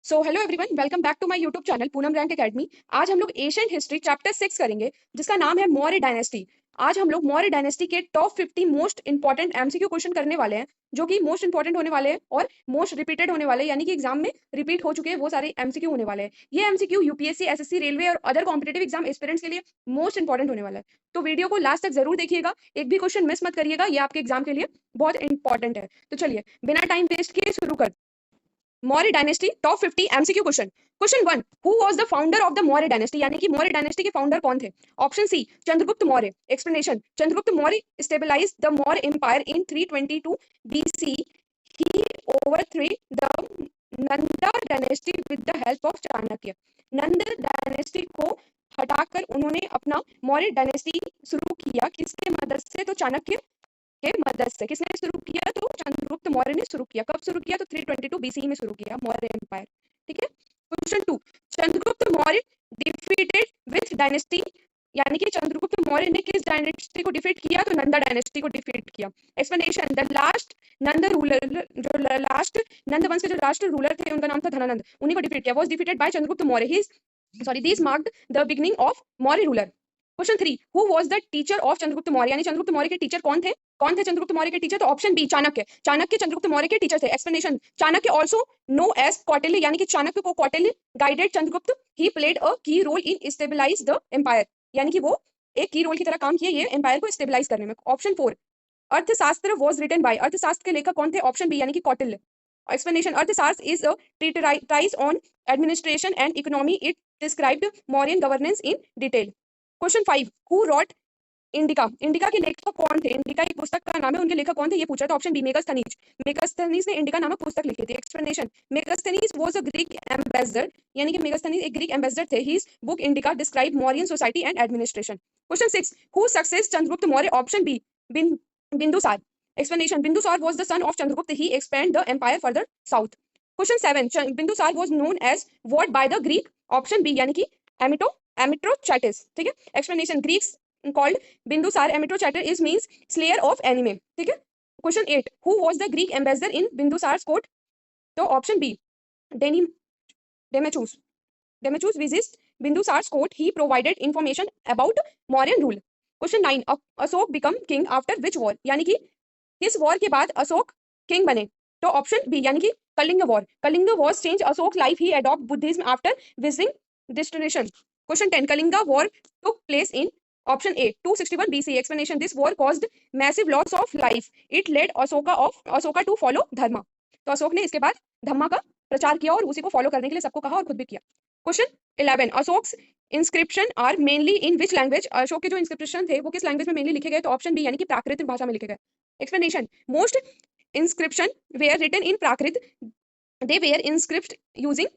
So hello everyone, welcome back to my YouTube channel Poonam rank academy. आज हम लोग Asian history chapter 6 करेंगे, जिसका नाम है मौर्य डायनेस्टी। आज हम लोग मौर्य डायनेस्टी के top 50 most important MCQ question करने वाले हैं, जो कि मोस्ट इंपॉर्टेंट होने वाले हैं और मोस्ट रिपीटेड होने वाले हैं, यानी कि एग्जाम में रिपीट हो चुके हैं वो सारे एमसीक्यू होने वाले हैं। ये एमसीक्यू यूपीएससी, एसएससी, रेलवे और अदर कॉम्पिटेटिव एग्जाम एस्पिरेंट्स के लिए मोस्ट इंपॉर्टेंट होने वाला है। तो वीडियो को लास्ट तक जरूर देखिएगा, एक भी क्वेश्चन मिस मत करिएगा, ये आपके एग्जाम के लिए बहुत इंपॉर्टेंट है। तो चलिए बिना टाइम वेस्ट किए शुरू कर। Maurya dynasty top 50 MCQ question. Question 1, who was the founder of the Maurya dynasty, यानी कि मौर्य डायनेस्टी के फाउंडर कौन थे? Option C, Chandragupta Maurya. Explanation, Chandragupta Maurya stabilized the Maurya empire in 322 BC. He overthrew the Nanda dynasty with the help of Chanakya. Nanda dynasty को हटाकर उन्होंने अपना Maurya dynasty शुरू किया, किसके मदद से? तो चाणक्य के मदद से। किसने शुरू किया? तो चंद्रगुप्त मौर्य ने शुरू किया। कब शुरू किया? तो 322 बीसी में शुरू किया मौर्य एम्पायर। ठीक है। Question 2, Chandragupta Maurya defeated with dynasty, यानी कि चंद्रगुप्त मौर्य ने किस डायनेस्टी को डिफीट किया? तो नंदा डायनेस्टी को डिफीट किया। Explanation, the last Nand ruler, जो लास्ट नंद वंश के जो लास्ट रूलर थे उनका नाम था धनानंद, उन्हीं को डिफीट किया। Was defeated by Chandragupta Maurya. He sorry, this marked the beginning of Maurya ruler. Question 3, who was the teacher of Chandragupta Maurya, यानी चंद्रगुप्त मौर्य के टीचर कौन थे? कौन थे चंद्रगुप्त मौर्य के टीचर? तो ऑप्शन बी, चाणक्य। चाणक्य चंद्रगुप्त मौर्य के टीचर थे। Explanation, Chanakya also known as Kautilya, यानी कि चाणक्य को Kautilya guided Chandragupta. He played a key role in stabilize the empire, यानी कि वो एक की रोल की तरह काम किए ये एम्पायर को स्टेबलाइज करने में। ऑप्शन 4, अर्थशास्त्र वाज रिटन बाय, अर्थशास्त्र के लेखक कौन थे? ऑप्शन बी, यानी कि कौटिल्य। एक्सप्लेनेशन, अर्थशास्त्र is a treatise on administration and economy. It described Mauryan governance in detail. Question 5, who rot indica, indica के लेखक कौन थे? इंडिका एक पुस्तक का नाम है, उनके लेखक कौन थे ये पूछा था। Option B, Megasthenes. मेगास्थनीज ने इंडिका नामक पुस्तक लिखी थी। Explanation, Megasthenes was a Greek ambassador, यानी कि मेगास्थनीज एक ग्रीक एम्बेसडर थे। His book Indica describe Mauryan society and administration. Question 6, who success Chandragupta Maurya? Option B, Bindusara. Explanation, Bindusara was the son of Chandragupta. He expand the empire further south. Question 7, Bindusara was known as what by the Greek? Option B, यानी कि Amitrochates. ठीक है। Explanation, Greeks called Bindusar Amytrychater is means slayer of enemy. ठीक है। Question 8, who was the Greek ambassador in Bindusar's court? तो option B, डेनी Deimachus. Deimachus visit Bindusar's court. He provided information about Mauryan rule. Question 9, Ashoka become king after which war, यानी कि किस war के बाद Ashok king बने? तो ऑप्शन बी, यानी कि Kalinga war. Kalinga war change Ashoka life. He adopt Buddhism after visiting destination. Question 10, Kalinga war took place in option A 261 BC. Explanation, this war caused massive loss of life. It led Ashoka to follow dharma. तो अशोक ने इसके बाद धम्मा का प्रचार किया और उसी को फॉलो करने के लिए सबको कहा और खुद भी किया। Question 11, Ashoka's inscription are mainly in which language? Ashoka के जो इंस्क्रिप्शन थे वो किस लैंग्वेज में मेनली लिखे गए? तो ऑप्शन बी, यानी कि प्राकृत भाषा में लिखे गए। Explanation, most inscription were written in Prakrit, they were inscript using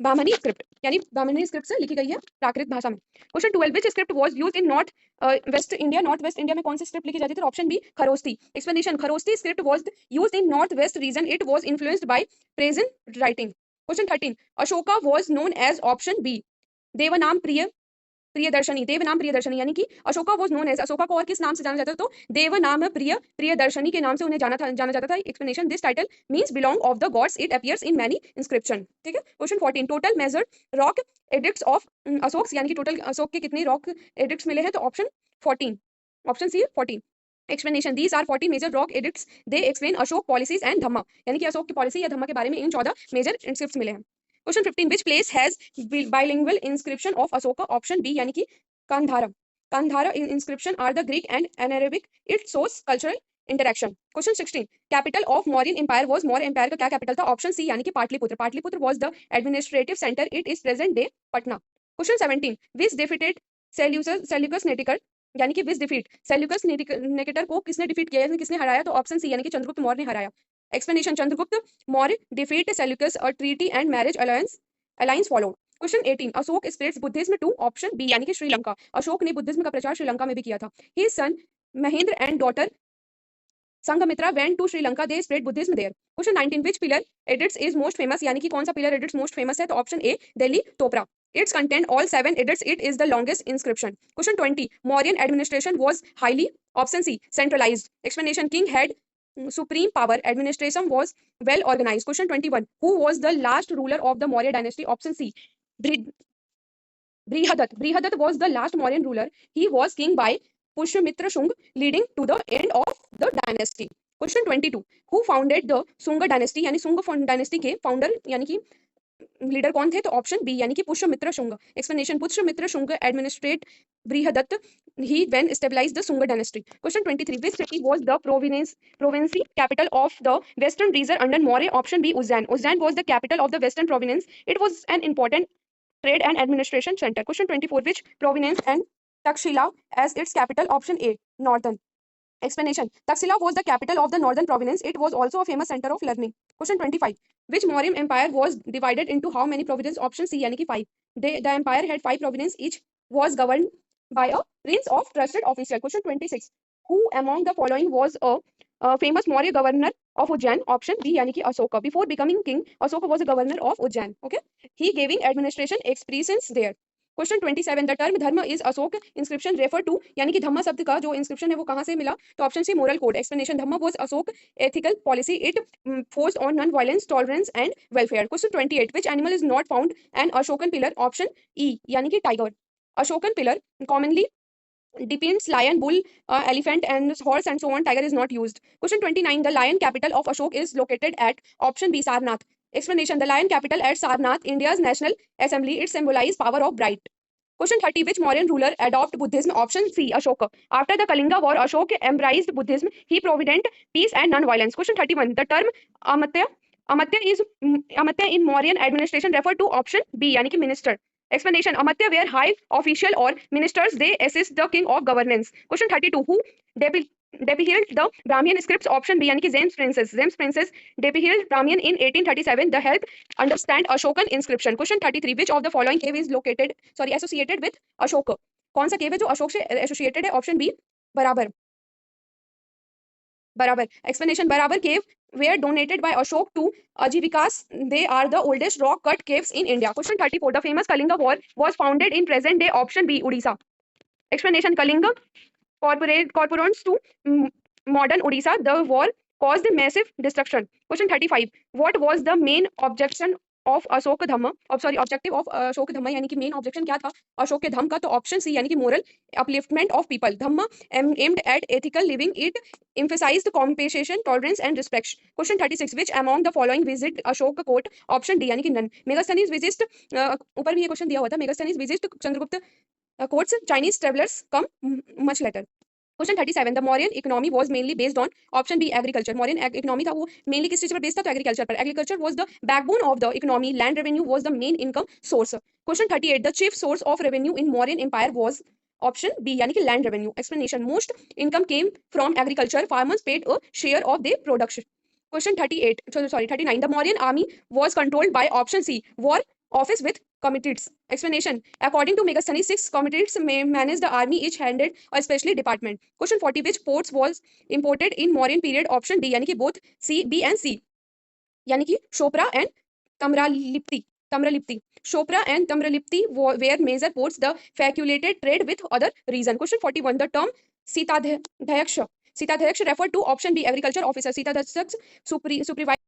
Brahmi script, यानी बामनी स्क्रिप्ट से लिखी गई है प्राकृत भाषा में। Question 12, which script was used in north west India? North west India में कौन सी स्क्रिप्ट लिखी जाती थी? Option B, Kharosthi. Explanation, Kharosthi script was used in north west region. It was influenced by present writing. Question 13, Ashoka was known as option B, Devanam Priyadarshani. Devanam Priyadarshani, यानी कि Ashoka was known as, Ashoka को और किस नाम से जाना जाता था? तो देवनाम प्रियदर्शनी के नाम से उन्हें जाना जाता था। Explanation, this title means belong of the gods. It appears in many inscription. ठीक है। Question 14, total major rock edicts of Ashoka, यानी कि टोटल अशोक के कितने रॉक एडिक्ट्स मिले हैं? तो option 14, option C 14। Explanation, these are 14 major rock edicts. They explain Ashoka policies and Dhamma, यानी कि अशोक की पॉलिसी या धम्मा के बारे में इन 14 मेजर इंस्क्रिप्ट्स मिले हैं। Question 15, which place has bilingual inscription of Ashoka? Option B, यानी कि Kandhara. Kandhara inscription are the Greek and Arabic. It shows cultural interaction. Question 16, capital of Mauryan empire was? Maurya empire का क्या कैपिटल था? ऑप्शन सी, यानी कि Pataliputra. Pataliputra was the administrative centre. It is present day Patna. Question 17, which defeated Seleucus Nicator, यानी कि विच defeat Seleucus नेटिकर को किसने defeat किया, यानी किसने हराया? तो ऑप्शन सी, यानी कि चंद्रगुप्त मौर्य ने हराया। Explanation, Chandragupta Maurya defeat Seleucus, a treaty and marriage alliance followed. Question 18, Ashoka spreads Buddhism to? Option B, यानी कि श्रीलंका। अशोक ने बुद्धिज्म का प्रचार श्रीलंका में भी किया था। His son Mahendra and daughter Sanghamitra went to Sri Lanka. They spread Buddhism there. Question 19, which pillar edicts is most famous, यानी कि कौन सा पिलर एडिक्ट्स मोस्ट फेमस है? तो option A, Delhi Topra. Its content all 7 edicts. It is the longest inscription. Question 20, Mauryan administration was highly, option C, centralized. Explanation, king had supreme power, administration was well organized. Question 21. Who was the last ruler of the Maurya dynasty? Option C. Bri- Brihadat. Brihadat was the last Mauryan ruler. He was king by Pushyamitra Shung, leading to the end of the dynasty. Question 22. Who founded the Sunga dynasty? यानी सुंग dynasty के founder यानी कि leader कौन थे? तो option B यानी कि Pushyamitra Shunga. Explanation. Pushyamitra Shunga administrate Brihadat. He then stabilized the Sunga dynasty. Question 23. Which city was the province capital of the western region under Maurya? Option B. Ujjain. Ujjain was the capital of the western province. It was an important trade and administration center. Question 24. Which province and Takshila as its capital? Option A. Northern. Explanation. Taxila was the capital of the northern province. It was also a famous center of learning. Question 25. Which Mauryan empire was divided into how many provinces? Option C यानी कि 5. The empire had 5 provinces. Each was governed by a prince of trusted official. Question 26. Who among the following was a famous Maurya governor of Ujjain? Option B यानी कि Asoka. Before becoming king, Asoka was a governor of Ujjain. Okay. He giving administration experience there. Question 27. The term dharma is Ashoka inscription refer to यानी कि धम्म शब्द का जो inscription है वो कहां से मिला? तो option C moral code. Explanation. Dhamma was Ashoka ethical policy. It forced on non violence tolerance and welfare. Question 28. Which animal is not found an Ashokan pillar? Option E यानी कि tiger. Ashokan pillar commonly depends lion, bull, elephant and horse and so on. Tiger is not used. Question 29. The lion capital of Ashok is located at option B Sarnath. Explanation. The lion capital at Sarnath, India's national assembly. It symbolizes power of bright. Question 30. Which Mauryan ruler adopted Buddhism? Option C Ashoka. After the Kalinga war, Ashoka embraced Buddhism. He provided peace and non-violence. Question 31. The term Amatya Amatya in Mauryan administration refer to option B यानी कि minister. Explanation. Amatya were high official or ministers. They assist the king of governance. Question 32. Who depiheld the Brahmin scripts? Option B यानी कि James Princess. James Princess depiheld Brahmin in 1837. The help understand Ashokan inscription. Question 33. Which of the following cave is associated with Ashoka? कौन सा cave है जो अशोक से associated है? Option B बराबर. Barabar. Explanation. Barabar cave were donated by Ashok to Ajivikas. They are the oldest rock cut caves in India. Question 34. The famous Kalinga War was founded in present day. Option B Odisha. Explanation. Kalinga corresponds to modern Odisha. The war caused massive destruction. Question 35. What was the main objection of Ashoka Dhamma objective of Ashoka Dhamma यानी कि main objection क्या था अशोक के धम्म का? तो option C यानी कि moral upliftment of people. Dhamma aimed at ethical living. It emphasized compassion, tolerance and respect. Question 36. Which among the following visit Ashok court? Option D यानी कि none. Megasthenes visit ऊपर भी ये क्वेश्चन दिया हुआ था. Megasthenes visit Chandragupta courts. Chinese travelers come much later. Question 37. The Mauryan economy was mainly based on option B agriculture. Mauryan economy था वो mainly किस चीज पर based था? तो agriculture पर. Agriculture was the backbone of the economy. Land revenue was the main income source. Question 38. The chief source of revenue in Mauryan Empire was option B यानी कि land revenue. Explanation. Most income came from agriculture. Farmers paid a share of their production. Question 38. 39. The Mauryan army was controlled by option C war office with committees. Explanation. According to Megasthenes, 6 committees may manage the army, each handed a special department. Question 40. Which ports was imported in Mauryan period? Option D यानी कि both C, B and C. यानी कि Shopra and Tamralipti. Shopra and Tamralipti were major ports. The facilitated trade with other region. Question 41. The term Sitadhyaksha referred to option B agriculture officer. Sitadhyaksha supervisor.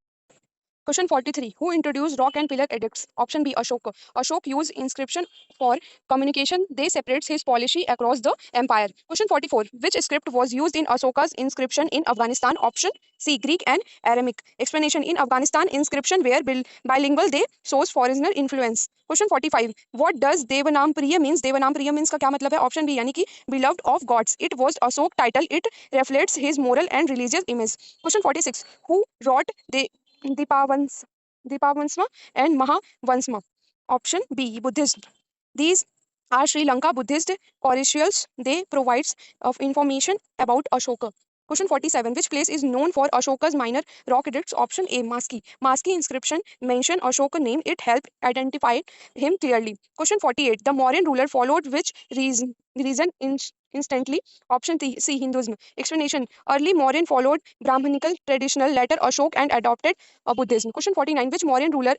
Question 43. Who introduced rock and pillar edicts? Option B Ashoka. Ashok used inscription for communication. They separates his policy across the empire. Question 44. Which script was used in Ashoka's inscription in Afghanistan? Option C Greek and Aramaic. Explanation. In Afghanistan, inscription were bilingual. They shows foreigner influence. Question 45. What does Devanam Priya means? Devanam Priya means का क्या मतलब है? Option B यानी कि beloved of gods. It was Ashok title. It reflects his moral and religious image. Question 46. Who wrote Dipavansma and Mahavansma? Option B Buddhist. These are Sri Lanka Buddhist chronicles. They provides of information about Ashoka. Question 47. Which place is known for Ashoka's minor rock edicts? Option A Maski. Maski inscription mention Ashoka name. It helped identify him clearly. Question 48. The Mauryan ruler followed which reason instantly? Option C Hinduism. Explanation. Early Mauryan followed Brahminical traditional, later Ashok and adopted Buddhism. Question 49. Which Mauryan ruler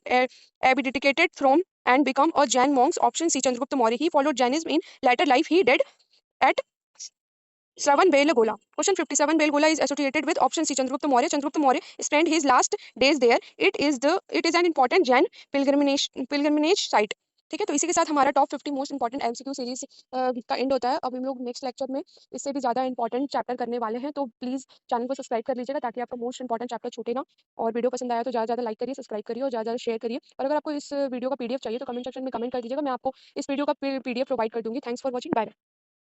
abdicated from and become a Jain monk? Option C Chandragupta Maurya. He followed Jainism in later life. He died at Shravan Belgola. Question 57. Belgola is associated with option C. Chandragupta Maurya. Chandragupta Maurya spent his last days there. It is an important Jain pilgrimage site. ठीक है, तो इसी के साथ हमारा top 50 most important MCQ series का and होता है। अब हम लोग नेक्स्ट लेक्चर में इससे भी ज़्यादा इंपॉर्टेंट चैप्टर करने वाले हैं, तो प्लीज़ चैनल को सब्सक्राइब कर लीजिएगा ताकि आपका मोस्ट इंपॉर्टेंट चैप्टर छूटे ना। और वीडियो पसंद आया तो ज़्यादा ज़्यादा लाइक करिए, सब्सक्राइब करिए और ज़्यादा ज़्यादा शेयर करिए। और अगर आपको इस वीडियो का पीडीएफ चाहिए तो कमेंट सेक्शन में कमेंट कर दीजिएगा, मैं आपको इस वीडियो का पीडीएफ प्रोवाइड कर दूंगी। Thanks for watching, bye.